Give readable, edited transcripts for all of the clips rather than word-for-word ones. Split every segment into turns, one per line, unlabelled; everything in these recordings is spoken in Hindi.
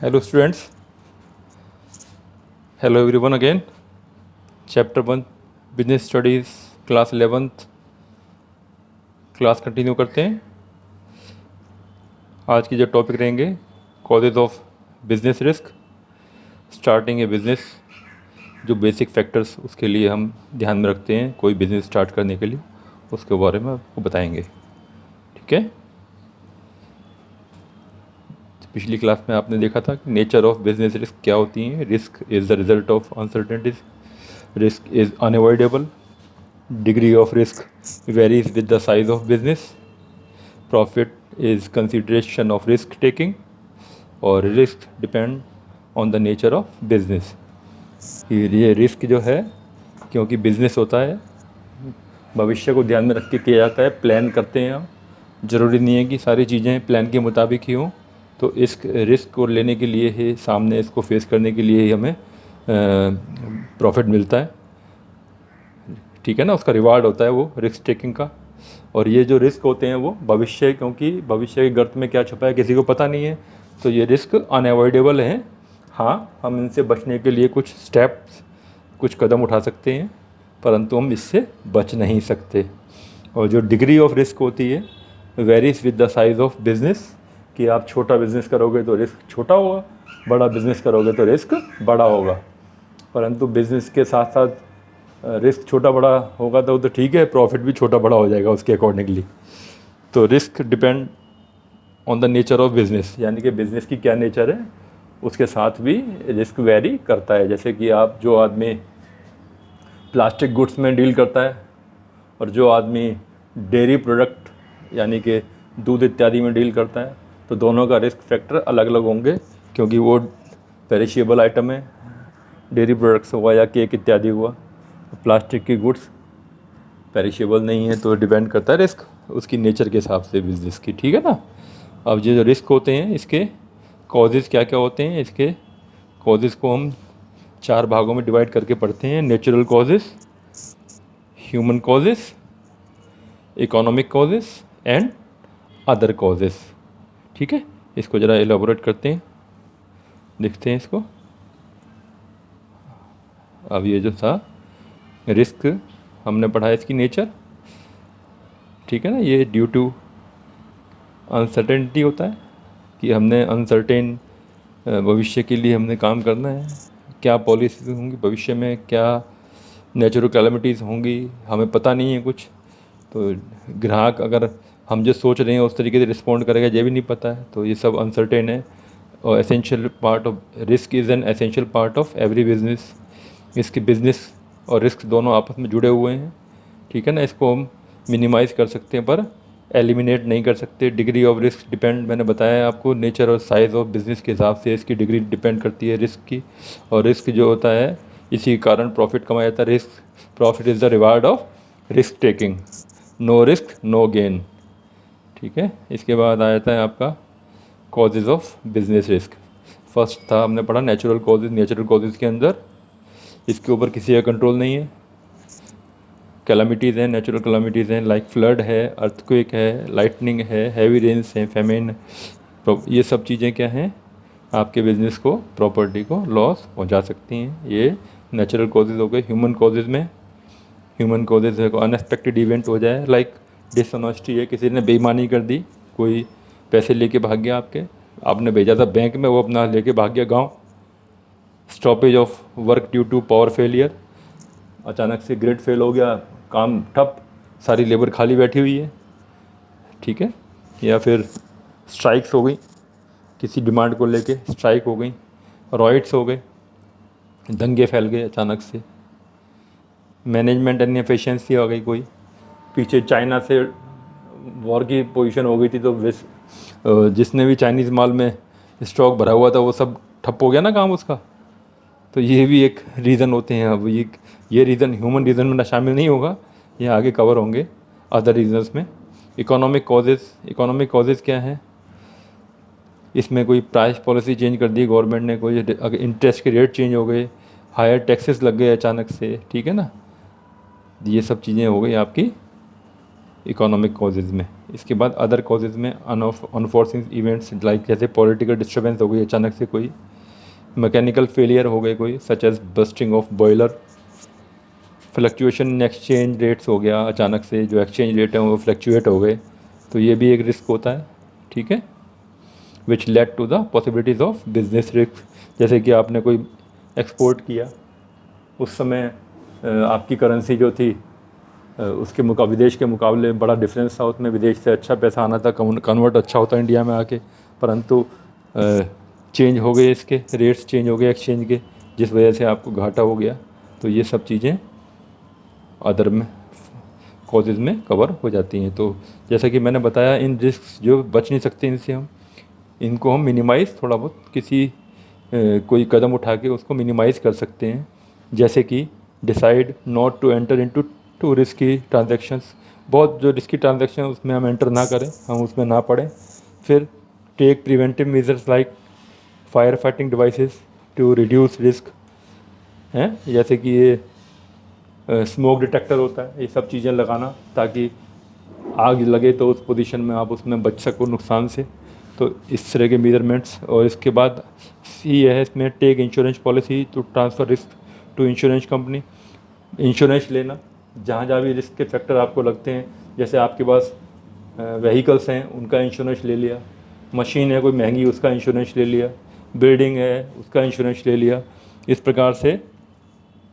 Hello students, hello everyone again. Chapter 1 Business Studies Class 11th class continue करते हैं। आज की जो टॉपिक रहेंगे causes of business risk, starting a business, जो बेसिक फैक्टर्स उसके लिए हम ध्यान में रखते हैं कोई बिज़नेस स्टार्ट करने के लिए, उसके बारे में आपको बताएंगे। ठीक है, पिछली क्लास में आपने देखा था कि नेचर ऑफ बिजनेस रिस्क क्या होती हैं। Risk is the result of uncertainties, risk is unavoidable, degree of risk varies with the size of business, profit is consideration of risk taking, और risk depend on the nature of business. ये रिस्क जो है, क्योंकि बिजनेस होता है, भविष्य को ध्यान में रख के किया जाता है, प्लान करते हैं हम। ज़रूरी नहीं है कि सारी चीज़ें प्लान के मुताबिक ही हों, तो इस रिस्क को लेने के लिए ही, सामने इसको फेस करने के लिए ही हमें प्रॉफिट मिलता है। ठीक है ना, उसका रिवार्ड होता है वो रिस्क टेकिंग का। और ये जो रिस्क होते हैं वो भविष्य, क्योंकि भविष्य के गर्त में क्या छुपा है किसी को पता नहीं है, तो ये रिस्क अनअवॉइडेबल हैं। हाँ, हम इनसे बचने के लिए कुछ स्टेप्स, कुछ कदम उठा सकते हैं, परंतु हम इससे बच नहीं सकते। और जो डिग्री ऑफ रिस्क होती है varies with the size of business, कि आप छोटा बिज़नेस करोगे तो रिस्क छोटा होगा, बड़ा बिज़नेस करोगे तो रिस्क बड़ा होगा। परंतु बिज़नेस के साथ साथ रिस्क छोटा बड़ा होगा तो ठीक है, प्रॉफिट भी छोटा बड़ा हो जाएगा उसके अकॉर्डिंगली। तो risk depend on the nature of business, यानी कि बिज़नेस की क्या नेचर है उसके साथ भी रिस्क वेरी करता है। जैसे कि आप, जो आदमी प्लास्टिक गुड्स में डील करता है और जो आदमी डेयरी प्रोडक्ट यानी कि दूध इत्यादि में डील करता है, तो दोनों का रिस्क फैक्टर अलग अलग होंगे, क्योंकि वो पेरिशेबल आइटम है, डेयरी प्रोडक्ट्स हुआ या केक इत्यादि हुआ। प्लास्टिक की गुड्स पेरिशेबल नहीं है, तो डिपेंड करता है रिस्क उसकी नेचर के हिसाब से बिज़नेस की। ठीक है ना। अब ये जो रिस्क होते हैं, इसके कॉजेज़ क्या क्या होते हैं, इसके कॉजेज़ को हम 4 भागों में डिवाइड करके पढ़ते हैं। Natural causes, human causes, economic causes and other causes. ठीक है, इसको ज़रा एलाबोरेट करते हैं, देखते हैं इसको। अब ये जो था रिस्क, हमने पढ़ा इसकी नेचर। ठीक है ना, ये ड्यू टू अनसर्टेनिटी होता है कि हमने अनसर्टेन भविष्य के लिए हमने काम करना है, क्या पॉलिसीज होंगी भविष्य में, क्या नेचुरल कैलेमिटीज़ होंगी, हमें पता नहीं है कुछ। तो ग्राहक अगर हम जो सोच रहे हैं उस तरीके से रिस्पॉन्ड करेगा, ये भी नहीं पता है, तो ये सब अनसर्टेन है। और essential part of risk is an essential part of every business. इसके बिजनेस और रिस्क दोनों आपस में जुड़े हुए हैं। ठीक है ना, इसको हम मिनिमाइज़ कर सकते हैं पर एलिमिनेट नहीं कर सकते। डिग्री ऑफ रिस्क डिपेंड, मैंने बताया आपको, नेचर और साइज़ ऑफ बिज़नेस के हिसाब से इसकी डिग्री डिपेंड करती है रिस्क की। और रिस्क जो होता है, इसी के कारण प्रॉफिट कमाया जाता है। Risk, profit is the reward of risk taking, no risk no gain. ठीक है, इसके बाद आ जाता है आपका causes of business risk. First था, हमने पढ़ा नेचुरल कॉजेज़। नेचुरल कॉजेज़ के अंदर इसके ऊपर किसी का कंट्रोल नहीं है। कैलामिटीज़ हैं, नेचुरल कैलामिटीज़ हैं, लाइक फ्लड है, अर्थक्वेक है, लाइटनिंग है, हैवी रेन्स हैं, फेमेन। ये सब चीज़ें क्या हैं, आपके बिज़नेस को, प्रॉपर्टी को लॉस पहुंचा सकती हैं। ये नेचुरल कॉजेज़ हो गए। ह्यूमन कॉजेज़ में, ह्यूमन कॉजेज़ है, अनएक्सपेक्टेड इवेंट हो जाए, लाइक डिसऑनेस्टी है, किसी ने बेईमानी कर दी, कोई पैसे लेके भाग गया आपके, आपने भेजा था बैंक में, वो अपना लेके भाग गया गाँव। Stoppage of work due to power failure, अचानक से ग्रिड फेल हो गया, काम ठप, सारी लेबर खाली बैठी हुई है। ठीक है, या फिर स्ट्राइक्स हो गई, किसी डिमांड को लेके स्ट्राइक हो गई, रॉयट्स हो गए, दंगे फैल गए अचानक से। मैनेजमेंट इनएफिशिएंसी आ गई, कोई पीछे चाइना से वॉर की पोजीशन हो गई थी, तो जिसने भी चाइनीज़ माल में स्टॉक भरा हुआ था वो सब ठप हो गया ना काम उसका। तो ये भी एक रीज़न होते हैं। अब ये रीज़न ह्यूमन रीज़न में शामिल नहीं होगा, ये आगे कवर होंगे अदर रीजंस में। इकोनॉमिक कॉजेज़, इकोनॉमिक कॉजेज़ क्या है, इसमें कोई प्राइस पॉलिसी चेंज कर दी गवर्नमेंट ने, कोई अगर इंटरेस्ट के रेट चेंज हो गए, हायर टैक्सेस लग गए अचानक से। ठीक है ना, ये सब चीज़ें हो गई आपकी इकोनॉमिक कॉजेज़ में। इसके बाद अदर कॉजेज़ में अनफॉर्चुनेट इवेंट्स लाइक जैसे पॉलिटिकल डिस्टर्बेंस हो गई, अचानक से कोई मैकेनिकल फेलियर हो गए कोई, such as bursting of boiler, fluctuation in exchange rates हो गया, अचानक से जो एक्सचेंज रेट हैं वो फ्लक्चुएट हो गए, तो ये भी एक रिस्क होता है। ठीक है, which lead to the possibilities of business risk. जैसे कि आपने कोई एक्सपोर्ट किया, उस समय आपकी करेंसी जो थी उसके विदेश के मुकाबले बड़ा डिफरेंस था, उसमें विदेश से अच्छा पैसा आना था, कन्वर्ट अच्छा होता इंडिया में आके, परंतु चेंज हो गए, इसके रेट्स चेंज हो गए एक्सचेंज के, जिस वजह से आपको घाटा हो गया। तो ये सब चीज़ें अदर में कॉजेज़ में कवर हो जाती हैं। तो जैसा कि मैंने बताया, इन रिस्क जो बच नहीं सकते इनसे, हम इनको हम मिनिमाइज़ थोड़ा बहुत किसी कोई कदम उठा के उसको मिनिमाइज़ कर सकते हैं। जैसे कि decide not to enter into too risky transactions, बहुत जो रिस्की ट्रांजैक्शन उसमें हम एंटर ना करें, हम उसमें ना पड़ें। फिर take preventive measures like fire fighting devices to reduce risk हैं, जैसे कि ये स्मोक डिटेक्टर होता है, ये सब चीज़ें लगाना ताकि आग लगे तो उस पोजीशन में आप उसमें बच सको नुकसान से। तो इस तरह के मेजरमेंट्स। और इसके बाद सी है इसमें, take insurance policy to transfer risk to insurance company, insurance लेना जहाँ जहाँ भी रिस्क के फैक्टर आपको लगते हैं। जैसे आपके पास व्हीकल्स हैं, उनका इंश्योरेंस ले लिया, मशीन है कोई महंगी, उसका इंश्योरेंस ले लिया, बिल्डिंग है उसका इंश्योरेंस ले लिया। इस प्रकार से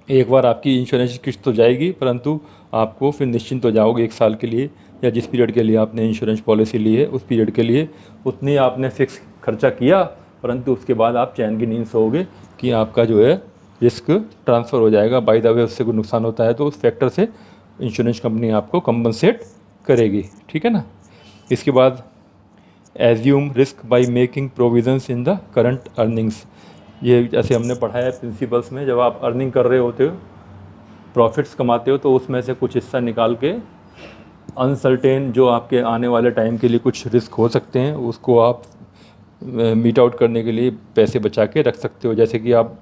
एक बार आपकी इंश्योरेंस की किस्त तो जाएगी, परंतु आपको फिर निश्चिंत हो जाओगे 1 साल के लिए, या जिस पीरियड के लिए आपने इंश्योरेंस पॉलिसी ली है उस पीरियड के लिए उतनी आपने फिक्स खर्चा किया, परंतु उसके बाद आप चैन की नींद सोओगे कि आपका जो है रिस्क ट्रांसफ़र हो जाएगा। बाय द वे उससे कोई नुकसान होता है तो उस फैक्टर से इंश्योरेंस कंपनी आपको कंपनसेट करेगी। ठीक है ना। इसके बाद assume risk by making provisions in the current earnings, ये जैसे हमने पढ़ा है प्रिंसिपल्स में, जब आप अर्निंग कर रहे होते हो, प्रॉफिट्स कमाते हो, तो उसमें से कुछ हिस्सा निकाल के अनसर्टेन जो आपके आने वाले टाइम के लिए कुछ रिस्क हो सकते हैं उसको आप मीट आउट करने के लिए पैसे बचा के रख सकते हो। जैसे कि आप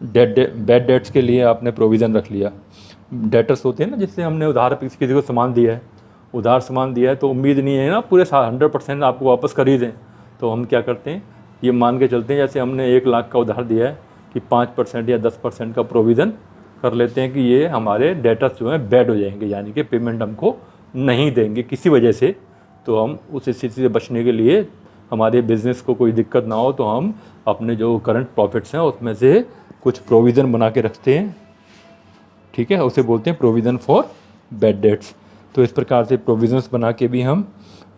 बैड डेट्स के लिए आपने प्रोविज़न रख लिया। डेटर्स होते हैं ना, जिससे हमने उधार किसी को सामान दिया है, उधार सामान दिया है तो उम्मीद नहीं है ना पूरे 100% आपको वापस कर ही दें, तो हम क्या करते हैं, ये मान के चलते हैं जैसे हमने 1 लाख का उधार दिया है कि 5% या 10% का प्रोविज़न कर लेते हैं कि ये हमारे डेटर्स जो हैं बैड हो जाएंगे, यानी कि पेमेंट हमको नहीं देंगे किसी वजह से। तो हम उस स्थिति से बचने के लिए, हमारे बिज़नेस को कोई दिक्कत ना हो, तो हम अपने जो करंट प्रॉफिट्स हैं उसमें से कुछ प्रोविज़न बना के रखते हैं। ठीक है, उसे बोलते हैं प्रोविज़न फॉर बैड डेट्स। तो इस प्रकार से प्रोविज़न्स बना के भी हम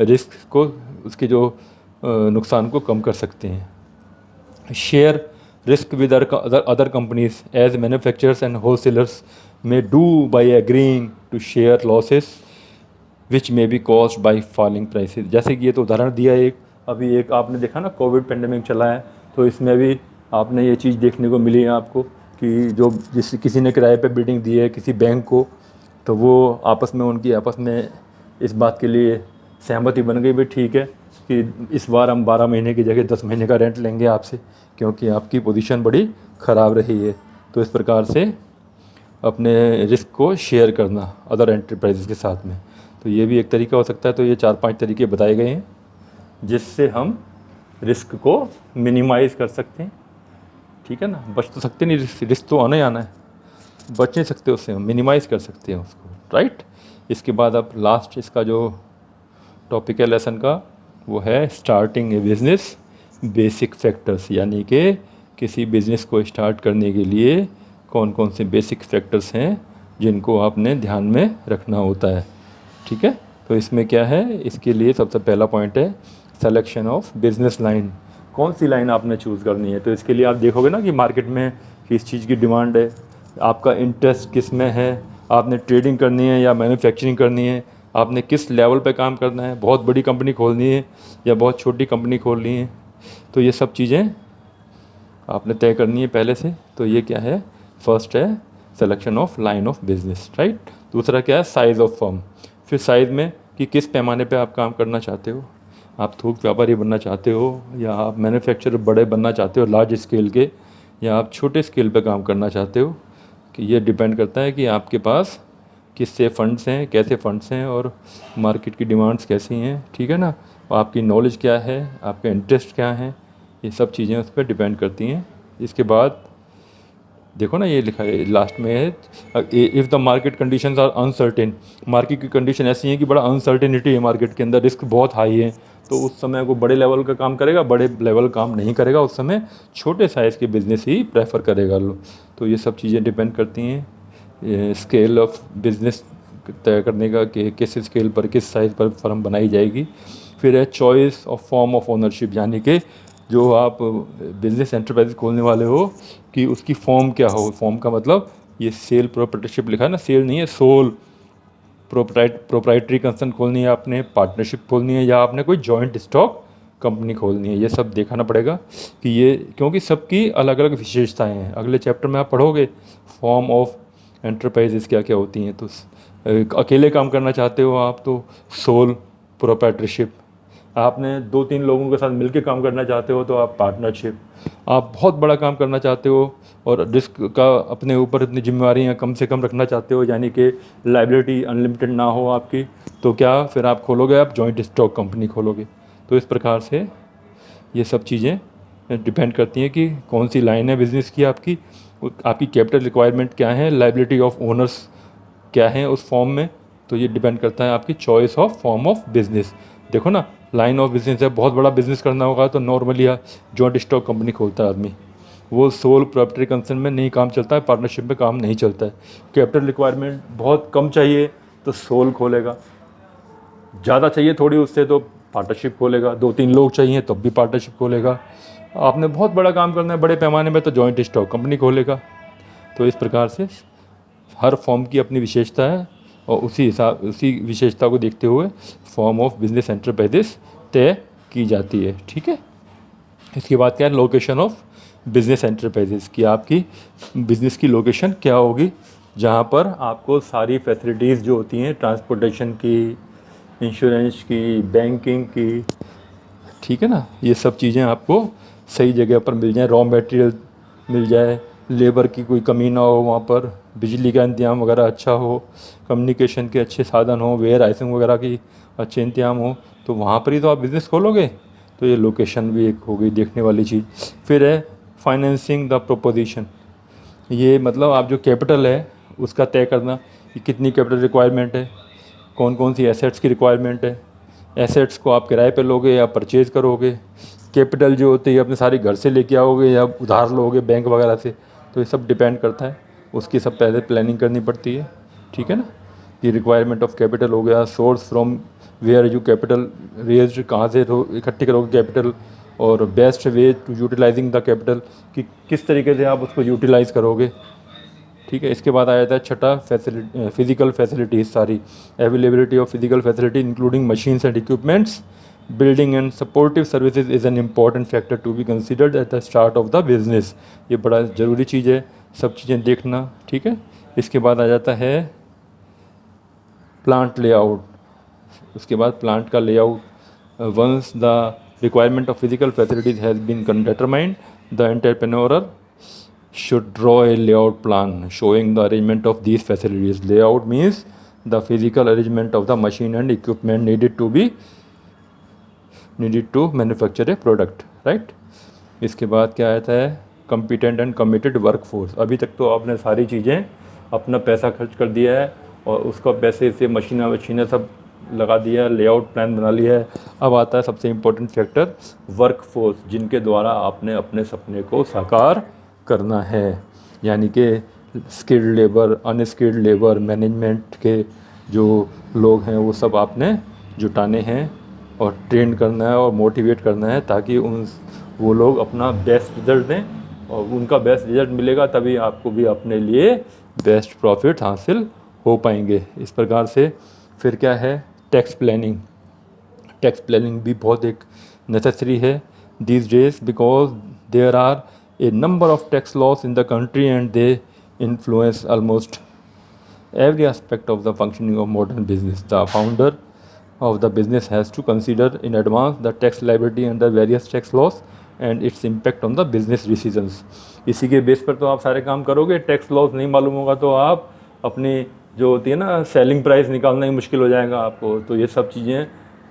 रिस्क को, उसके जो नुकसान को कम कर सकते हैं। Share risk with other companies as manufacturers and wholesalers may do by agreeing to share losses which may be caused by falling prices. जैसे कि ये तो उदाहरण दिया एक, अभी एक आपने देखा ना कोविड पेंडेमिक चला है, तो इसमें भी आपने ये चीज़ देखने को मिली है आपको कि जो किसी ने किराए पे बिल्डिंग दी है किसी बैंक को, तो वो उनकी आपस में इस बात के लिए सहमति बन गई, भाई ठीक है कि इस बार हम 12 महीने की जगह 10 महीने का रेंट लेंगे आपसे, क्योंकि आपकी पोजीशन बड़ी ख़राब रही है। तो इस प्रकार से अपने रिस्क को शेयर करना अदर एंटरप्राइजेज़ के साथ में, तो ये भी एक तरीका हो सकता है। तो ये 4-5 तरीके बताए गए हैं जिससे हम रिस्क को मिनिमाइज़ कर सकते हैं। ठीक है ना, बच तो सकते नहीं, रिस्क तो आना ही आना है, बच नहीं सकते उससे, हम मिनिमाइज़ कर सकते हैं उसको, राइट। इसके बाद अब लास्ट इसका जो टॉपिक है लेसन का, वो है starting a business basic factors, यानी कि किसी बिज़नेस को स्टार्ट करने के लिए कौन कौन से बेसिक फैक्टर्स हैं जिनको आपने ध्यान में रखना होता है। ठीक है, तो इसमें क्या है, इसके लिए सबसे पहला पॉइंट है सिलेक्शन ऑफ बिज़नेस लाइन, कौन सी लाइन आपने चूज़ करनी है। तो इसके लिए आप देखोगे ना कि मार्केट में किस चीज़ की डिमांड है, आपका इंटरेस्ट किस में है, आपने ट्रेडिंग करनी है या मैन्युफैक्चरिंग करनी है, आपने किस लेवल पे काम करना है, बहुत बड़ी कंपनी खोलनी है या बहुत छोटी कंपनी खोलनी है। तो ये सब चीज़ें आपने तय करनी है पहले से। तो ये क्या है, फर्स्ट है selection of line of business, right. दूसरा क्या है, साइज़ ऑफ फर्म, फिर साइज़ में कि किस पैमाने पे आप काम करना चाहते हो, आप थोक व्यापारी बनना चाहते हो या आप मैन्युफैक्चरर बड़े बनना चाहते हो लार्ज स्केल के, या आप छोटे स्केल पे काम करना चाहते हो, कि ये डिपेंड करता है कि आपके पास किससे फंड्स हैं, कैसे फंड्स हैं और मार्केट की डिमांड्स कैसी हैं, ठीक है ना, और आपकी नॉलेज क्या है, आपके इंटरेस्ट क्या हैं, ये सब चीज़ें उस पर डिपेंड करती हैं। इसके बाद देखो ना, ये लिखा है लास्ट में है, if the market conditions are uncertain, market की कंडीशन ऐसी है कि बड़ा अनसर्टेनिटी है मार्केट के अंदर, रिस्क बहुत हाई है, तो उस समय वो बड़े लेवल का काम करेगा, बड़े लेवल काम नहीं करेगा, उस समय छोटे साइज़ के बिज़नेस ही प्रेफर करेगा लो। तो ये सब चीज़ें डिपेंड करती हैं स्केल ऑफ बिज़नेस तय करने का कि किस स्केल पर, किस साइज़ पर फर्म बनाई जाएगी। फिर है choice of form of ownership, यानी कि जो आप बिज़नेस एंटरप्राइज खोलने वाले हो कि उसकी फॉर्म क्या हो। फॉर्म का मतलब ये सेल प्रोप्राइटरशिप लिखा है ना, सेल नहीं है, सोल प्रोप्राइटरी कंसर्न खोलनी है आपने, पार्टनरशिप खोलनी है, या आपने कोई जॉइंट स्टॉक कंपनी खोलनी है, ये सब देखना पड़ेगा कि ये, क्योंकि सबकी अलग अलग विशेषताएं हैं। अगले चैप्टर में आप पढ़ोगे फॉर्म ऑफ एंटरप्राइजेस क्या क्या होती हैं। तो अकेले काम करना चाहते हो आप तो सोल प्रोप्राइटरशिप, आपने 2-3 लोगों के साथ मिलकर काम करना चाहते हो तो आप पार्टनरशिप, आप बहुत बड़ा काम करना चाहते हो और रिस्क का अपने ऊपर इतनी जिम्मेवारियाँ कम से कम रखना चाहते हो, यानी कि लाइबिलिटी अनलिमिटेड ना हो आपकी, तो क्या फिर आप खोलोगे, आप जॉइंट स्टॉक कंपनी खोलोगे। तो इस प्रकार से ये सब चीज़ें डिपेंड करती हैं कि कौन सी लाइन है बिज़नेस की आपकी कैपिटल रिक्वायरमेंट क्या है, लाइबिलिटी ऑफ ओनर्स क्या है उस फॉर्म में। तो ये डिपेंड करता है आपकी choice of form of business. देखो ना, लाइन ऑफ बिज़नेस है, बहुत बड़ा बिज़नेस करना होगा तो नॉर्मली जॉइंट स्टॉक कंपनी खोलता है आदमी, वो सोल प्रॉपर्टी कंसर्न में नहीं काम चलता है, पार्टनरशिप में काम नहीं चलता है। कैपिटल रिक्वायरमेंट बहुत कम चाहिए तो सोल खोलेगा, ज़्यादा चाहिए थोड़ी उससे तो पार्टनरशिप खोलेगा, 2-3 लोग चाहिए तब भी पार्टनरशिप खोलेगा, आपने बहुत बड़ा काम करना है बड़े पैमाने में तो जॉइंट स्टॉक कंपनी खोलेगा। तो इस प्रकार से हर फॉर्म की अपनी विशेषता है और उसी विशेषता को देखते हुए फॉर्म ऑफ बिजनेस एंटरप्राइजेस तय की जाती है, ठीक है। इसके बाद क्या है, लोकेशन ऑफ बिजनेस एंटरप्राइजेस की आपकी बिजनेस की लोकेशन क्या होगी, जहाँ पर आपको सारी फैसिलिटीज़ जो होती हैं ट्रांसपोर्टेशन की, इंश्योरेंस की, बैंकिंग की, ठीक है ना, ये सब चीज़ें आपको सही जगह पर मिल जाए, रॉ मटेरियल मिल जाए, लेबर की कोई कमी ना हो वहाँ पर, बिजली का इंतजाम वगैरह अच्छा हो, कम्युनिकेशन के अच्छे साधन हो, वेयर हाउसिंग वगैरह की अच्छे इंतजाम हो, तो वहाँ पर ही तो आप बिज़नेस खोलोगे। तो ये लोकेशन भी एक हो गई देखने वाली चीज़। फिर है फाइनेंसिंग द प्रोपोजिशन, ये मतलब आप जो कैपिटल है उसका तय करना कि कितनी कैपिटल रिक्वायरमेंट है, कौन कौन सी एसेट्स की रिक्वायरमेंट है, एसेट्स को आप किराए पे लोगे या परचेज़ करोगे, कैपिटल जो होती है अपने सारी घर से लेके आओगे या उधार लोगे बैंक वगैरह से, तो ये सब डिपेंड करता है, उसकी सब पहले प्लानिंग करनी पड़ती है, ठीक है ना। ये रिक्वायरमेंट ऑफ कैपिटल हो गया, source from where you capital raised, कहाँ से इकट्ठी करोगे कैपिटल, और best way to utilising the capital, कि किस तरीके से आप उसको यूटिलाइज़ करोगे, ठीक है। इसके बाद आ जाता है छठा फिजिकल फैसिलिटीज़ सारी, availability of physical facility including machines and equipments, building and supportive services is an important factor to be considered at the start of the business, ये बड़ा ज़रूरी चीज़ है, सब चीज़ें देखना, ठीक है। इसके बाद आ जाता है प्लांट लेआउट, उसके बाद प्लांट का layout, once the requirement of physical facilities has been determined, the entrepreneur should draw a layout plan showing the arrangement of these facilities. Layout means the physical arrangement of the machine and equipment needed to manufacture a product, right? इसके बाद क्या आता है, competent and committed workforce। अभी तक तो आपने सारी चीज़ें अपना पैसा खर्च कर दिया है और उसका पैसे से मशीनें सब लगा दिया है, लेआउट प्लान बना लिया है। अब आता है सबसे इम्पोर्टेंट फैक्टर, वर्कफोर्स, जिनके द्वारा आपने अपने सपने को साकार करना है, यानी कि skilled labour, unskilled labour, management के जो लोग हैं वो सब आपने जुटाने हैं और ट्रेन करना है और मोटिवेट करना है, ताकि वो लोग अपना बेस्ट रिज़ल्ट दें, और उनका बेस्ट रिज़ल्ट मिलेगा तभी आपको भी अपने लिए बेस्ट प्रॉफिट हासिल हो पाएंगे। इस प्रकार से फिर क्या है, टैक्स प्लानिंग। टैक्स प्लानिंग भी बहुत एक नेसेसरी है these days, because there are a number of tax laws in the country and they influence almost every aspect of the functioning of modern business. The founder of the business has to consider in advance the tax liability under various tax laws and its impact on the business decisions. इसी के बेस पर तो आप सारे काम करोगे, टैक्स लॉस नहीं मालूम होगा तो आप अपनी जो होती है ना, सेलिंग प्राइस निकालना ही मुश्किल हो जाएगा आपको। तो ये सब चीज़ें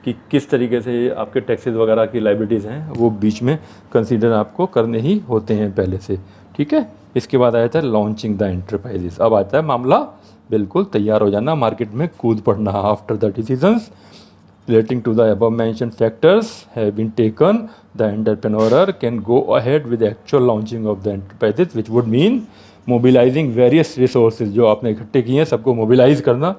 कि किस तरीके से आपके टैक्सेस वगैरह की लाइबिलिटीज़ हैं वो बीच में कंसीडर आपको करने ही होते हैं पहले से, ठीक है। इसके बाद आया था लॉन्चिंग द एंटरप्राइजेस। अब आता है मामला बिल्कुल तैयार हो जाना, मार्केट में कूद पड़ना। After the decisions relating to the above mentioned factors have been taken, the entrepreneur can go ahead with the actual launching of the enterprises, which would mean mobilizing various resources जो आपने इकट्ठे किए हैं सबको मोबिलाइज करना,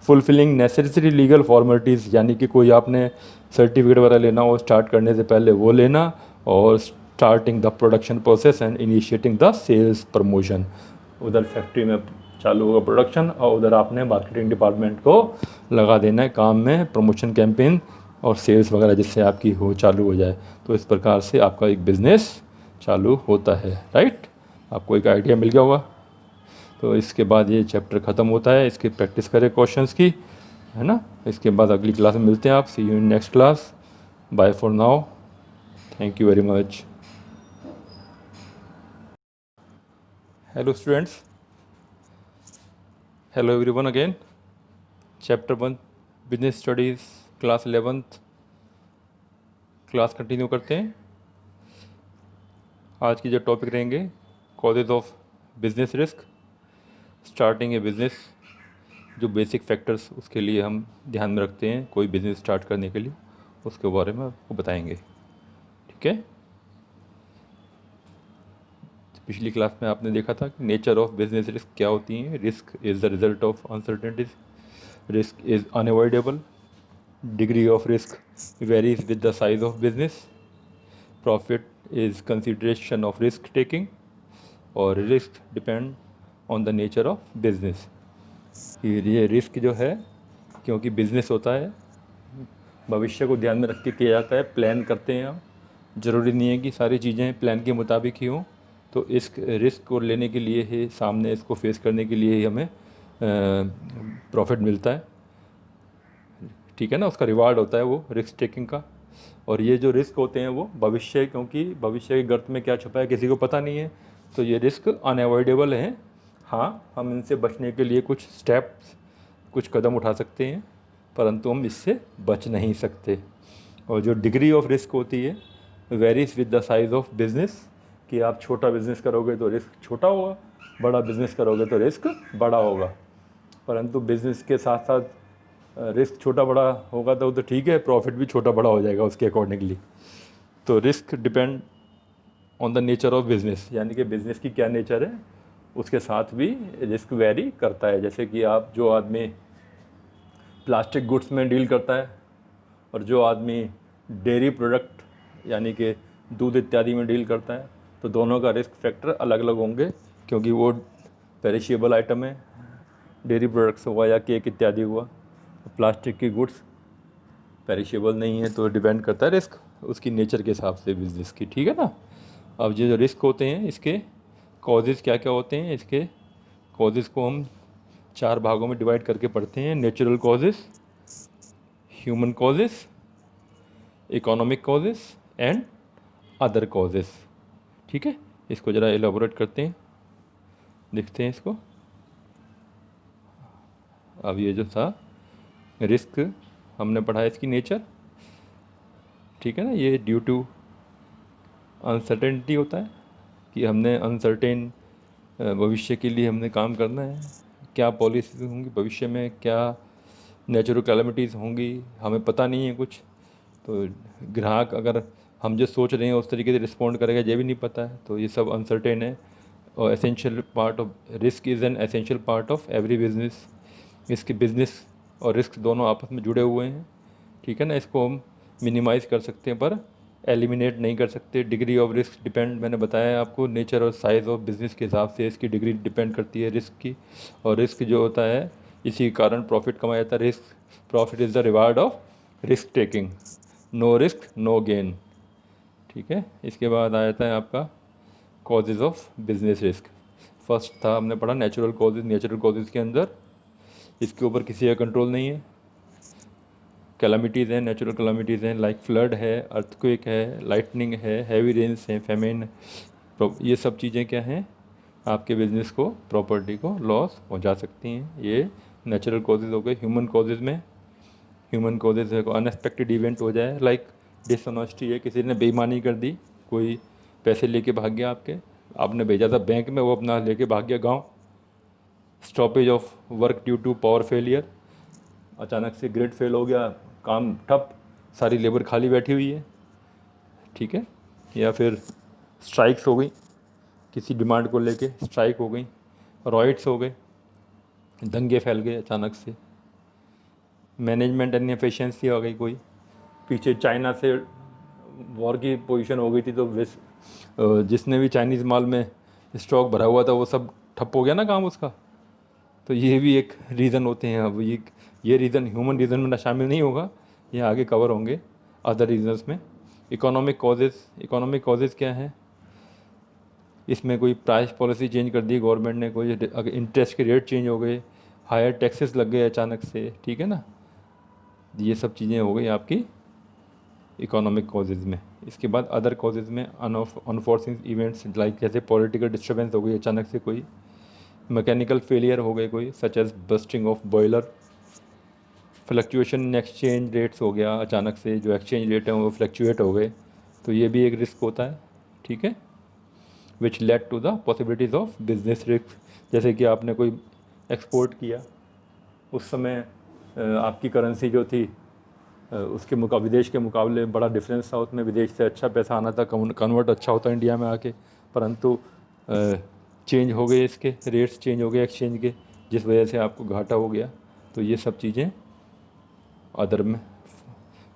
फुलफिलिंग नेसेसरी लीगल फॉर्मेलिटीज़, यानी कि कोई आपने सर्टिफिकेट वगैरह लेना हो स्टार्ट करने से पहले वो लेना, और starting the production process and initiating the sales promotion. उधर फैक्ट्री में चालू होगा प्रोडक्शन और उधर आपने मार्केटिंग डिपार्टमेंट को लगा देना है काम में, प्रमोशन कैंपेन और सेल्स वगैरह, जिससे आपकी हो चालू हो जाए। तो इस प्रकार से आपका एक बिज़नेस चालू होता है, राइट। आपको एक आइडिया मिल गया होगा। तो इसके बाद ये चैप्टर ख़त्म होता है, इसकी प्रैक्टिस करें क्वेश्चंस की, है ना। इसके बाद अगली क्लास में मिलते हैं आप। See you in next class. Bye for now, thank you very much. Hello students, hello everyone again. Chapter 1 business studies, class 11th class continue करते हैं। आज की जो टॉपिक रहेंगे causes of business risk, starting a business, जो बेसिक फैक्टर्स उसके लिए हम ध्यान में रखते हैं कोई बिज़नेस स्टार्ट करने के लिए, उसके बारे में आपको बताएंगे, ठीक है। पिछली क्लास में आपने देखा था कि नेचर ऑफ बिजनेस रिस्क क्या होती हैं। Risk is the result of uncertainties, risk is unavoidable, degree of risk varies with the size of business, profit is consideration of risk taking, और risk depend on the nature of business. ये रिस्क जो है, क्योंकि बिजनेस होता है, भविष्य को ध्यान में रख के किया जाता है, प्लान करते हैं हम। ज़रूरी नहीं है कि सारी चीज़ें प्लान के मुताबिक ही हों। तो इस रिस्क को लेने के लिए ही, सामने इसको फेस करने के लिए ही हमें प्रॉफिट मिलता है, ठीक है ना। उसका रिवार्ड होता है वो रिस्क टेकिंग का। और ये जो रिस्क होते हैं वो भविष्य, क्योंकि भविष्य के गर्त में क्या छुपा है किसी को पता नहीं है, तो ये रिस्क अनअवॉइडेबल हैं। हाँ, हम इनसे बचने के लिए कुछ स्टेप्स, कुछ कदम उठा सकते हैं, परंतु हम इससे बच नहीं सकते। और जो डिग्री ऑफ रिस्क होती है varies with the size of business, कि आप छोटा बिज़नेस करोगे तो रिस्क छोटा होगा, बड़ा बिज़नेस करोगे तो रिस्क बड़ा होगा। परंतु बिज़नेस के साथ साथ रिस्क छोटा बड़ा होगा तो ठीक है, प्रॉफिट भी छोटा बड़ा हो जाएगा उसके अकॉर्डिंगली। तो risk depend on the nature of business, यानी कि बिज़नेस की क्या नेचर है उसके साथ भी रिस्क वेरी करता है। जैसे कि आप, जो आदमी प्लास्टिक गुड्स में डील करता है और जो आदमी डेयरी प्रोडक्ट यानी कि दूध इत्यादि में डील करता है, तो दोनों का रिस्क फैक्टर अलग अलग होंगे, क्योंकि वो पेरिशेबल आइटम है, डेयरी प्रोडक्ट्स हुआ या केक इत्यादि हुआ। प्लास्टिक की गुड्स पेरिशेबल नहीं है, तो डिपेंड करता है रिस्क उसकी नेचर के हिसाब से बिज़नेस की, ठीक है ना। अब ये जो रिस्क होते हैं इसके कॉजेज़ क्या क्या होते हैं, इसके कॉजेज़ को हम 4 भागों में डिवाइड करके पढ़ते हैं। Natural causes, human causes, economic causes and other causes, ठीक है। इसको ज़रा एलाबोरेट करते हैं, देखते हैं इसको। अब ये जो था रिस्क हमने पढ़ा इसकी नेचर, ठीक है ना। ये ड्यू टू अनसर्टेनिटी होता है कि हमने अनसर्टेन भविष्य के लिए हमने काम करना है, क्या पॉलिसीज होंगी भविष्य में, क्या नेचुरल कैलेमिटीज़ होंगी, हमें पता नहीं है कुछ। तो ग्राहक अगर हम जो सोच रहे हैं उस तरीके से रिस्पॉन्ड करेगा ये भी नहीं पता है, तो ये सब अनसर्टेन है। और essential part of risk is an essential part of every business. इसके बिजनेस और रिस्क दोनों आपस में जुड़े हुए हैं, ठीक है ना। इसको हम मिनिमाइज़ कर सकते हैं पर एलिमिनेट नहीं कर सकते। डिग्री ऑफ रिस्क डिपेंड, मैंने बताया आपको, नेचर और साइज़ ऑफ बिज़नेस के हिसाब से इसकी डिग्री डिपेंड करती है रिस्क की। और रिस्क जो होता है इसी के कारण प्रॉफिट कमाया जाता है। Risk, profit is the reward of risk taking, no risk no gain, ठीक है। इसके बाद आ जाता है आपका causes of business risk. First था हमने पढ़ा नेचुरल कॉजेज़। नेचुरल कॉजेज़ के अंदर इसके ऊपर किसी का कंट्रोल नहीं है। कैलामिटीज़ हैं, नेचुरल कैलामिटीज़ हैं, लाइक फ्लड है, अर्थक्वेक है, लाइटनिंग है, हैवी रेन्स हैं, फेमेन, ये सब चीज़ें क्या हैं, आपके बिजनेस को, प्रॉपर्टी को लॉस पहुंचा सकती हैं। ये नेचुरल कॉजेज़ हो गए। ह्यूमन कॉजेज़ में, ह्यूमन कॉजेज़ है, अनएक्सपेक्टेड इवेंट हो जाए, लाइक डिसऑनेस्टी है, किसी ने बेईमानी कर दी, कोई पैसे लेके भाग गया आपके, आपने भेजा था बैंक में, वो अपना लेके भाग गया गाँव। Stoppage of work due to power failure, अचानक से ग्रिड फेल हो गया, काम ठप, सारी लेबर खाली बैठी हुई है, ठीक है। या फिर स्ट्राइक्स हो गई, किसी डिमांड को लेके स्ट्राइक हो गई, रॉयट्स हो गए, दंगे फैल गए अचानक से, मैनेजमेंट इनएफिशिएंसी हो गई, कोई पीछे चाइना से वॉर की पोजीशन हो गई थी, तो जिसने भी चाइनीज़ माल में स्टॉक भरा हुआ था वो सब ठप हो गया ना काम उसका। तो ये भी एक रीज़न होते हैं। अब ये रीज़न ह्यूमन रीज़न में ना शामिल नहीं होगा, ये आगे कवर होंगे अदर रीजंस में। इकोनॉमिक कॉजेज़ क्या हैं? इसमें कोई प्राइस पॉलिसी चेंज कर दी गवर्नमेंट ने, कोई अगर इंटरेस्ट के रेट चेंज हो गए, हायर टैक्सेस लग गए अचानक से, ठीक है ना। ये सब चीज़ें हो गई आपकी इकोनॉमिक कॉजेज़ में। इसके बाद अदर कॉजेज़ में अनफॉर्चुनेट इवेंट्स, लाइक जैसे पॉलिटिकल डिस्टर्बेंस हो गई अचानक से, कोई मैकेनिकल फेलियर हो गए, कोई such as bursting of boiler, fluctuation in exchange rates हो गया, अचानक से जो एक्सचेंज रेट हैं वो फ्लक्चुएट हो गए, तो ये भी एक रिस्क होता है, ठीक है। Which lead to the possibilities of business risk, जैसे कि आपने कोई एक्सपोर्ट किया, उस समय आपकी करेंसी जो थी उसके विदेश के मुकाबले बड़ा डिफरेंस था, उसमें विदेश से अच्छा पैसा आना था, कन्वर्ट अच्छा होता इंडिया में आके, परंतु चेंज हो गए, इसके रेट्स चेंज हो गए एक्सचेंज के, जिस वजह से आपको घाटा हो गया। तो ये सब चीज़ें अदर में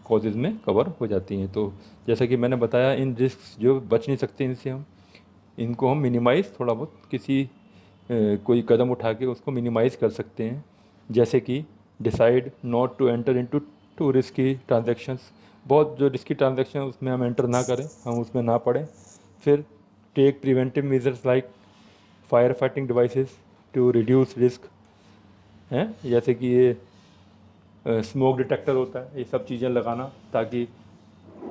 कॉजेज़ में कवर हो जाती हैं। तो जैसा कि मैंने बताया, इन रिस्क जो बच नहीं सकते इनसे, हम इनको हम मिनिमाइज़ थोड़ा बहुत किसी कोई कदम उठा के उसको मिनिमाइज़ कर सकते हैं। जैसे कि decide not to enter into too risky transactions, बहुत जो रिस्की ट्रांजैक्शन उसमें हम एंटर ना करें, हम उसमें ना पड़ें। फिर take preventive measures like fire fighting devices to reduce risk, हैं, जैसे कि ये स्मोक डिटेक्टर होता है, ये सब चीज़ें लगाना, ताकि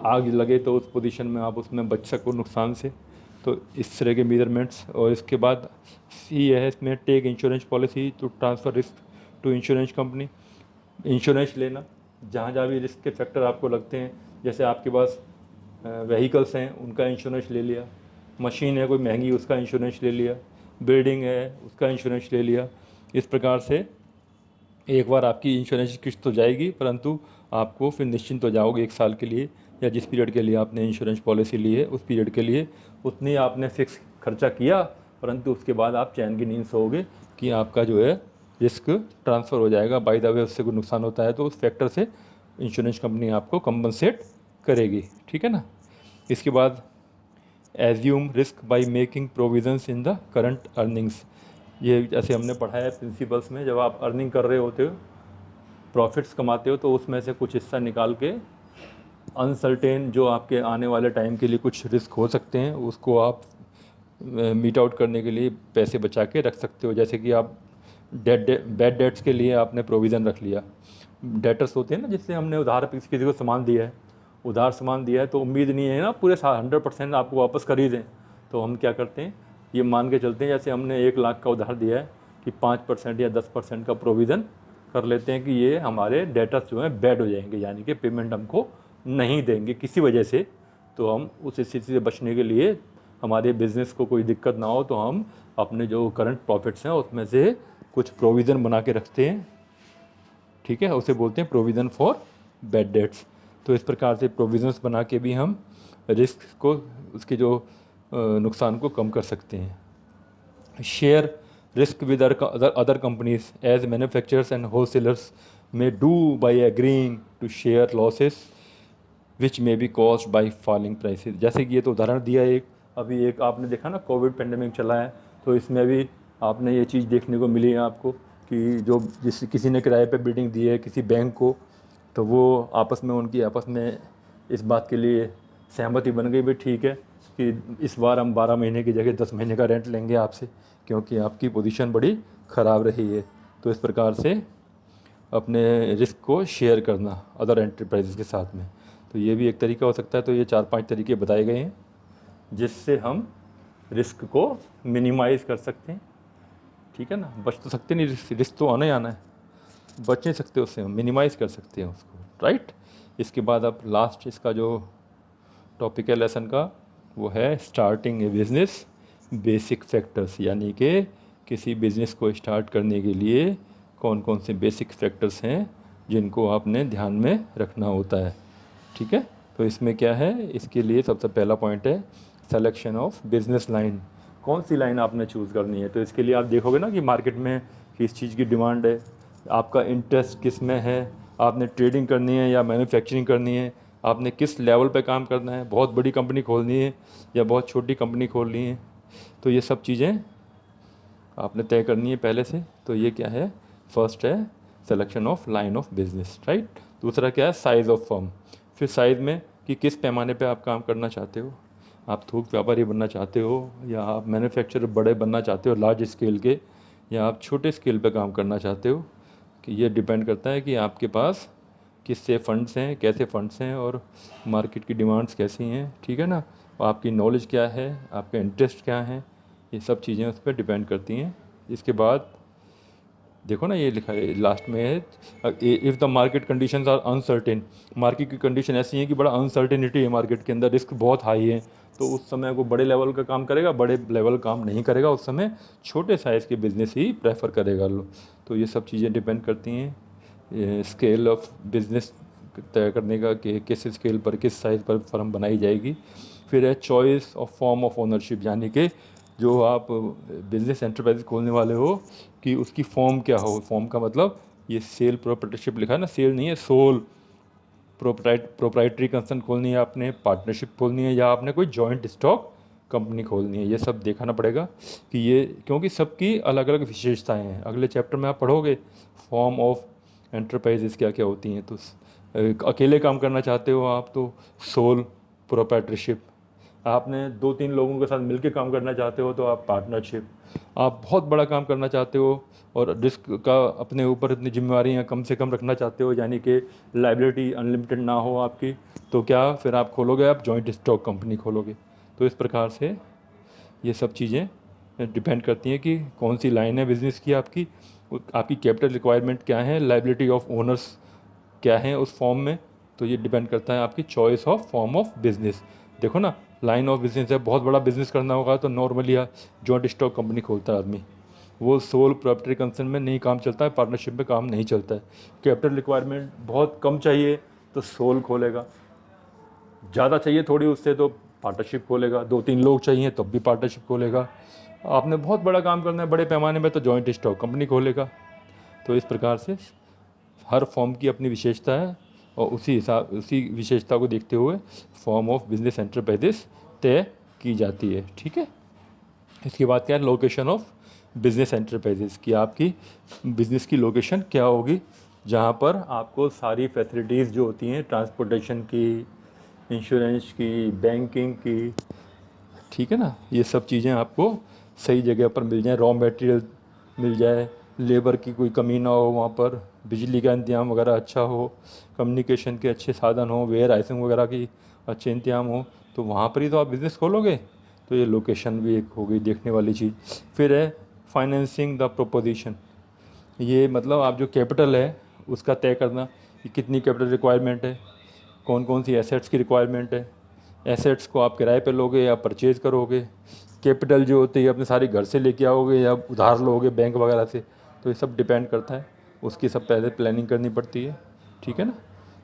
आग लगे तो उस पोजीशन में आप उसमें बच सको नुकसान से। तो इस तरह के मेजरमेंट्स। और इसके बाद सी है इसमें, take insurance policy to transfer risk to insurance company, insurance लेना जहाँ जहाँ भी रिस्क के फैक्टर आपको लगते हैं। जैसे आपके पास व्हीकल्स हैं, उनका इंश्योरेंस ले लिया, मशीन है कोई महंगी, उसका इंश्योरेंस ले लिया, बिल्डिंग है उसका इंश्योरेंस ले लिया। इस प्रकार से एक बार आपकी इंश्योरेंस की किस्त तो जाएगी, परंतु आपको फिर निश्चिंत हो जाओगे 1 साल के लिए, या जिस पीरियड के लिए आपने इंश्योरेंस पॉलिसी ली है उस पीरियड के लिए उतनी आपने फिक्स खर्चा किया, परंतु उसके बाद आप चैन की नींद सोओगे कि आपका जो है रिस्क ट्रांसफ़र हो जाएगा। बाय द वे उससे कोई नुकसान होता है तो उस फैक्टर से इंश्योरेंस कंपनी आपको कंपनसेट करेगी, ठीक है ना। इसके बाद assume risk by making provisions in the current earnings, ये जैसे हमने पढ़ा है प्रिंसिपल्स में, जब आप अर्निंग कर रहे होते हो, प्रॉफिट्स कमाते हो, तो उसमें से कुछ हिस्सा निकाल के अनसर्टेन जो आपके आने वाले टाइम के लिए कुछ रिस्क हो सकते हैं उसको आप मीट आउट करने के लिए पैसे बचा के रख सकते हो। जैसे कि आप बैड डेट्स के लिए आपने प्रोविज़न रख लिया। डेटर्स होते हैं ना, जिससे हमने उधार पे किसी को सामान दिया है, उधार सामान दिया है, तो उम्मीद नहीं है ना पूरे 100% आपको वापस कर ही दें। तो हम क्या करते हैं, ये मान के चलते हैं जैसे हमने 1 लाख का उधार दिया है कि 5% या 10% का प्रोविज़न कर लेते हैं कि ये हमारे डेटर्स जो हैं बैड हो जाएंगे, यानी कि पेमेंट हमको नहीं देंगे किसी वजह से। तो हम उस स्थिति से बचने के लिए, हमारे बिज़नेस को कोई दिक्कत ना हो, तो हम अपने जो करंट प्रॉफिट्स हैं उसमें से कुछ प्रोविज़न बना के रखते हैं, ठीक है। उसे बोलते हैं प्रोविज़न फॉर बैड डेट्स। तो इस प्रकार से प्रोविज़न्स बना के भी हम रिस्क को, उसके जो नुकसान को कम कर सकते हैं। Share risk with other companies as manufacturers and wholesalers may do by agreeing to share losses which may be caused by falling prices. जैसे कि ये तो उदाहरण दिया एक, अभी एक आपने देखा ना कोविड पेंडेमिक चला है, तो इसमें भी आपने ये चीज़ देखने को मिली है आपको कि जो किसी ने किराए पे बिल्डिंग दी है किसी बैंक को, तो वो उनकी आपस में इस बात के लिए सहमति बन गई, भी ठीक है कि इस बार हम 12 महीने की जगह 10 महीने का रेंट लेंगे आपसे, क्योंकि आपकी पोजीशन बड़ी ख़राब रही है। तो इस प्रकार से अपने रिस्क को शेयर करना अदर एंटरप्राइजेज़ के साथ में, तो ये भी एक तरीका हो सकता है। तो ये 4-5 तरीके बताए गए हैं जिससे हम रिस्क को मिनिमाइज़ कर सकते हैं, ठीक है ना। बच तो सकते नहीं, रिस्क तो आना ही आना है, बच नहीं सकते उससे, मिनिमाइज़ कर सकते हैं उसको, राइट। इसके बाद अब लास्ट इसका जो टॉपिक है लेसन का, वो है starting a business basic factors, यानी कि किसी बिज़नेस को स्टार्ट करने के लिए कौन कौन से बेसिक फैक्टर्स हैं जिनको आपने ध्यान में रखना होता है, ठीक है। तो इसमें क्या है, इसके लिए सबसे पहला पॉइंट है सिलेक्शन ऑफ बिजनेस लाइन। कौन सी लाइन आपने चूज़ करनी है, तो इसके लिए आप देखोगे ना कि मार्केट में किस चीज़ की डिमांड है, आपका इंटरेस्ट किस में है, आपने ट्रेडिंग करनी है या मैन्युफैक्चरिंग करनी है, आपने किस लेवल पे काम करना है, बहुत बड़ी कंपनी खोलनी है या बहुत छोटी कंपनी खोलनी है, तो ये सब चीज़ें आपने तय करनी है पहले से। तो ये क्या है, फर्स्ट है selection of line of business, right. दूसरा क्या है, साइज़ ऑफ फर्म। फिर साइज़ में कि किस पैमाने पे आप काम करना चाहते हो, आप थोक व्यापारी बनना चाहते हो या आप मैन्युफैक्चरर बड़े बनना चाहते हो लार्ज स्केल के, या आप छोटे स्केल पे काम करना चाहते हो, कि ये डिपेंड करता है कि आपके पास किससे फंड्स हैं, कैसे फंड्स हैं और मार्केट की डिमांड्स कैसी हैं, ठीक है ना। और आपकी नॉलेज क्या है, आपके इंटरेस्ट क्या हैं, ये सब चीज़ें उस पर डिपेंड करती हैं। इसके बाद देखो ना, ये लिखा है लास्ट में है, if the market conditions are uncertain, market की कंडीशन ऐसी है कि बड़ा अनसर्टेनिटी है मार्केट के अंदर, रिस्क बहुत हाई है, तो उस समय वो बड़े लेवल का काम करेगा, बड़े लेवल काम नहीं करेगा, उस समय छोटे साइज़ के बिजनेस ही प्रेफर करेगा लो। तो ये सब चीज़ें डिपेंड करती हैं स्केल ऑफ बिजनेस तय करने का, कि किस स्केल पर किस साइज़ पर फर्म बनाई जाएगी। फिर है choice of form of ownership, यानी कि जो आप बिजनेस एंटरप्राइज खोलने वाले हो कि उसकी फॉर्म क्या हो। फॉर्म का मतलब ये सेल प्रोप्राइटरशिप लिखा है ना, सेल नहीं है, सोल प्रोप्राइटरी कंसर्न खोलनी है आपने, पार्टनरशिप खोलनी है, या आपने कोई जॉइंट स्टॉक कंपनी खोलनी है, ये सब देखना पड़ेगा कि ये, क्योंकि सबकी अलग अलग विशेषताएं हैं। अगले चैप्टर में आप पढ़ोगे फॉर्म ऑफ एंटरप्राइजेस क्या क्या होती हैं। तो अकेले काम करना चाहते हो आप तो सोल प्रोप्राइटरशिप, आपने 2-3 लोगों के साथ मिलकर काम करना चाहते हो तो आप पार्टनरशिप, आप बहुत बड़ा काम करना चाहते हो और रिस्क का अपने ऊपर इतनी जिम्मेवारियाँ कम से कम रखना चाहते हो, यानी कि लाइबिलिटी अनलिमिटेड ना हो आपकी, तो क्या फिर आप खोलोगे, आप जॉइंट स्टॉक कंपनी खोलोगे। तो इस प्रकार से ये सब चीज़ें डिपेंड करती हैं कि कौन सी लाइन है बिज़नेस की आपकी, आपकी कैपिटल रिक्वायरमेंट क्या है, लाइबिलिटी ऑफ ओनर्स क्या है उस फॉर्म में। तो ये डिपेंड करता है आपकी choice of form of business. देखो ना, लाइन ऑफ बिजनेस है, बहुत बड़ा बिजनेस करना होगा तो नॉर्मली जॉइंट स्टॉक कंपनी खोलता है आदमी, वो सोल प्रॉपर्टी कंसर्न में नहीं काम चलता है, पार्टनरशिप में काम नहीं चलता है। कैपिटल रिक्वायरमेंट बहुत कम चाहिए तो सोल खोलेगा, ज़्यादा चाहिए थोड़ी उससे तो पार्टनरशिप खोलेगा, 2-3 लोग चाहिए तब भी पार्टनरशिप खोलेगा, आपने बहुत बड़ा काम करना है बड़े पैमाने में तो जॉइंट स्टॉक कंपनी खोलेगा। तो इस प्रकार से हर फॉर्म की अपनी विशेषता है और उसी विशेषता को देखते हुए फॉर्म ऑफ बिजनेस एंटरप्राइजेस तय की जाती है, ठीक है। इसके बाद क्या है, लोकेशन ऑफ बिजनेस एंटरप्राइजेस, की आपकी बिजनेस की लोकेशन क्या होगी, जहाँ पर आपको सारी फैसिलिटीज़ जो होती हैं ट्रांसपोर्टेशन की, इंश्योरेंस की, बैंकिंग की, ठीक है ना, ये सब चीज़ें आपको सही जगह पर मिल जाए, रॉ मटेरियल मिल जाए, लेबर की कोई कमी ना हो वहाँ पर, बिजली का इंतजाम वगैरह अच्छा हो, कम्युनिकेशन के अच्छे साधन हो, वेयर हाउसिंग वगैरह की अच्छे इंतजाम हो, तो वहाँ पर ही तो आप बिज़नेस खोलोगे। तो ये लोकेशन भी एक हो गई देखने वाली चीज़। फिर है फाइनेंसिंग द प्रोपोजिशन, ये मतलब आप जो कैपिटल है उसका तय करना कि कितनी कैपिटल रिक्वायरमेंट है, कौन कौन सी एसेट्स की रिक्वायरमेंट है, एसेट्स को आप किराए पे लोगे या परचेज़ करोगे, कैपिटल जो होती है अपने सारी घर से लेके आओगे या उधार लोगे बैंक वगैरह से, तो ये सब डिपेंड करता है, उसकी सब पहले प्लानिंग करनी पड़ती है, ठीक है ना।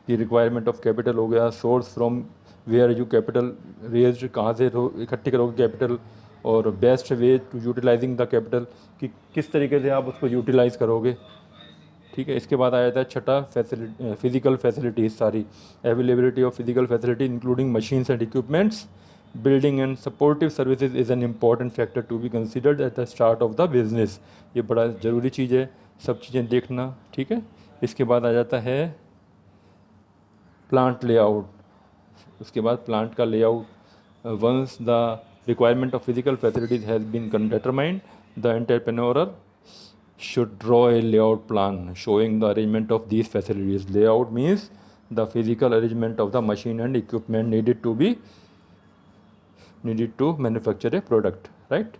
ये रिक्वायरमेंट ऑफ कैपिटल हो गया, source from where you capital raised, कहाँ से इकट्ठी करोगे कैपिटल, और best way to utilising the capital, कि किस तरीके से आप उसको यूटिलाइज़ करोगे, ठीक है। इसके बाद आ जाता है छठा फिजिकल फैसिलिटीज़ सारी, availability of physical facility including machines and equipments, building and supportive services is an important factor to be considered at the start of the business, ये बड़ा ज़रूरी चीज़ है, सब चीज़ें देखना, ठीक है। इसके बाद आ जाता है प्लांट लेआउट, उसके बाद प्लांट का layout, once the requirement of physical facilities has been determined, the entrepreneur should draw a layout plan showing the arrangement of these facilities. Layout means the physical arrangement of the machine and equipment needed to be needed to manufacture a product, right.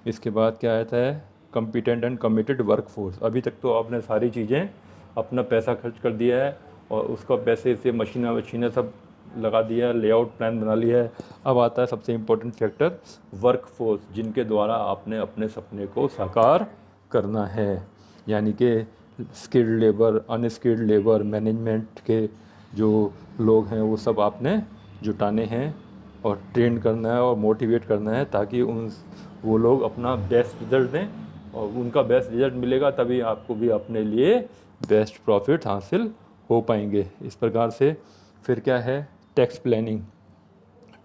इसके बाद क्या आता है, कम्पिटेंट एंड कमिटेड वर्कफोर्स। अभी तक तो आपने सारी चीज़ें अपना पैसा खर्च कर दिया है और उसका पैसे से मशीनें वशीनें सब लगा दिया है, लेआउट प्लान बना लिया है। अब आता है सबसे इम्पोर्टेंट फैक्टर, वर्कफोर्स, जिनके द्वारा आपने अपने सपने को साकार करना है। यानी कि skilled labour, unskilled labour, management के जो लोग हैं वो सब आपने जुटाने हैं और ट्रेन करना है और मोटिवेट करना है, ताकि वो लोग अपना बेस्ट रिज़ल्ट दें, और उनका बेस्ट रिज़ल्ट मिलेगा तभी आपको भी अपने लिए बेस्ट प्रॉफिट हासिल हो पाएंगे। इस प्रकार से फिर क्या है, टैक्स प्लानिंग।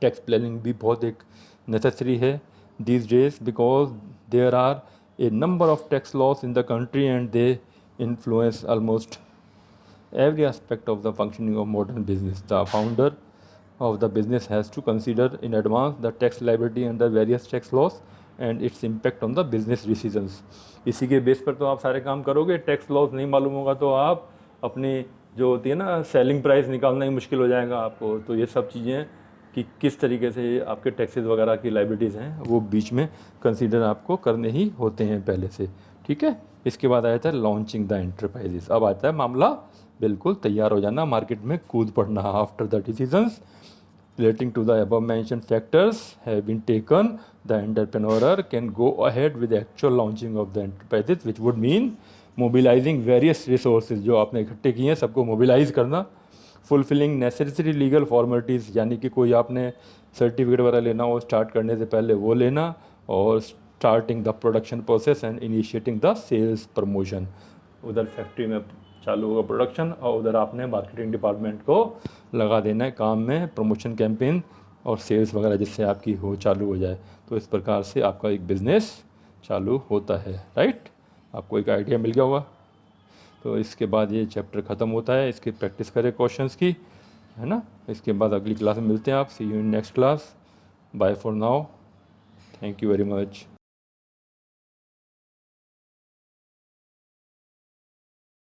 टैक्स प्लानिंग भी बहुत एक नेसेसरी है these days, because there are a number of tax laws in the country and they influence almost every aspect of the functioning of modern business. The founder of the business has to consider in advance the tax liability and the various tax laws and its impact on the business decisions. इसी के बेस पर तो आप सारे काम करोगे। टैक्स लॉस नहीं मालूम होगा तो आप अपनी जो होती है ना सेलिंग प्राइस निकालना ही मुश्किल हो जाएगा आपको। तो ये सब चीज़ें कि किस तरीके से आपके टैक्सेस वगैरह की लाइबिलिटीज़ हैं वो बीच में कंसीडर आपको करने ही होते हैं पहले से, ठीक है। इसके बाद आया था लॉन्चिंग द एंटरप्राइजेस। अब आता है मामला बिल्कुल तैयार हो जाना, मार्केट में कूद पड़ना। After the decisions relating to the above mentioned factors have been taken, the entrepreneur can go ahead with the actual launching of the enterprises, which would mean mobilizing various resources जो आपने इकट्ठे किए हैं सबको मोबिलाइज करना, फुलफिलिंग नेसेसरी लीगल फॉर्मेलिटीज़, यानी कि कोई आपने सर्टिफिकेट वगैरह लेना हो स्टार्ट करने से पहले वो लेना, और starting the production process and initiating the sales promotion. उधर फैक्ट्री में चालू होगा प्रोडक्शन और उधर आपने मार्केटिंग डिपार्टमेंट को लगा देना है काम में, प्रमोशन कैंपेन और सेल्स वगैरह जिससे आपकी हो चालू हो जाए। तो इस प्रकार से आपका एक बिज़नेस चालू होता है, राइट। आपको एक आइडिया मिल गया होगा। तो इसके बाद ये चैप्टर ख़त्म होता है, इसकी प्रैक्टिस करें क्वेश्चंस की, है ना। इसके बाद अगली क्लास में मिलते हैं आप। See you in next class. Bye for now, thank you very much.